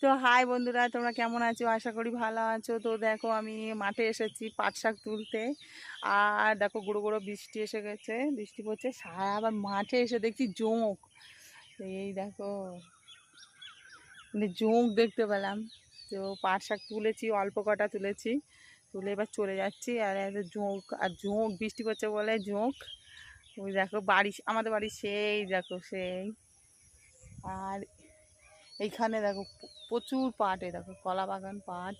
তো হাই বন্ধুরা, তোমরা কেমন আছো? আশা করি ভালো আছো। তো দেখো আমি মাঠে এসেছি পাট শাক তুলতে। আর দেখো গুঁড়ো গুঁড়ো বৃষ্টি এসে গেছে, বৃষ্টি পড়ছে। সারা আবার মাঠে এসে দেখছি জোঁক। এই দেখো মানে জোঁক দেখতে পেলাম। তো পাট শাক তুলেছি, অল্প কটা তুলেছি, তুলে এবার চলে যাচ্ছি। আর এত জোঁক, আর জোঁক বৃষ্টি পড়ছে বলে জোঁক। ওই দেখো বাড়ি, আমাদের বাড়ি সেই দেখো সেই। আর এইখানে দেখো প্রচুর পাট, এই দেখো কলা বাগান পাট।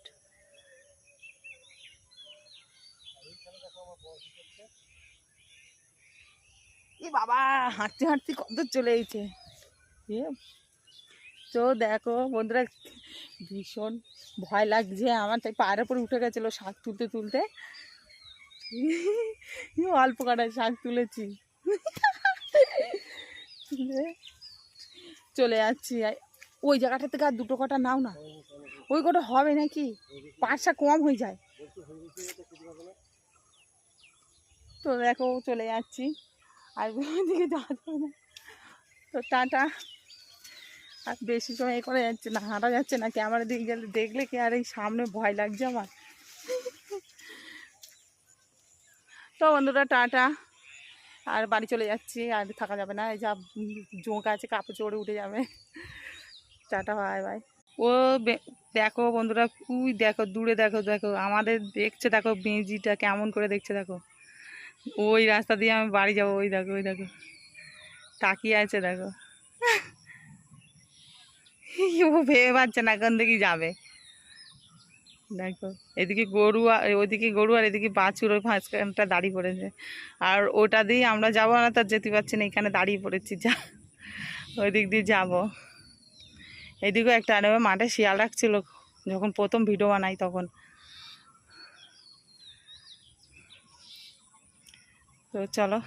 এ বাবা, হাঁটতে হাঁটতে কত চলে গেছে। এ তো দেখো বন্ধুরা, ভীষণ ভয় লাগছে আমার, তাই পায়ের উপরে উঠে গেছিলো শাক তুলতে তুলতে। অল্প কটা শাক তুলেছি, তুলে চলে যাচ্ছি। ওই জায়গাটা থেকে আর দুটো কটা নাও না, ওই কটা হবে নাকি? পাট শাক কম হয়ে যায়। তো দেখো চলে যাচ্ছি, আর দিকে যাওয়া যাবে না। তো টাটা। আর বেশি সময় করে যাচ্ছে না, হাঁটা যাচ্ছে না। ক্যামেরা দিকে গেলে দেখলে কি আর, এই সামনে ভয় লাগছে আমার। তো বন্ধুরা টাটা, আর বাড়ি চলে যাচ্ছি, আর থাকা যাবে না। এই যা জোঁক আছে, কাপড় চোপড়ে উঠে যাবে। Tata, bye bye. ও দেখো বন্ধুরা, উই দেখো দূরে, দেখো দেখো আমাদের দেখছে, দেখো বেঁজিটা কেমন করে দেখছে দেখো। ওই রাস্তা দিয়ে আমি বাড়ি যাবো, ওই দেখো ওই দেখো তাকিয়ে আছে দেখো। ও ভেবে পাচ্ছে না কোন দিকে যাবে। দেখো এদিকে গরু, ওইদিকে গরু, আর এদিকে বাছুর ওই মাঝখানটা দাঁড়িয়ে পড়েছে। আর ওটা দিয়ে আমরা যাবো না, তার যেতে পারছি না, এখানে দাঁড়িয়ে পড়েছি। যা ওই দিক দিয়ে যাবো। এইদিকেও একটা আরে মাঠে শিয়াল রাখছিল যখন প্রথম ভিডিও বানাই তখন। তো চলো।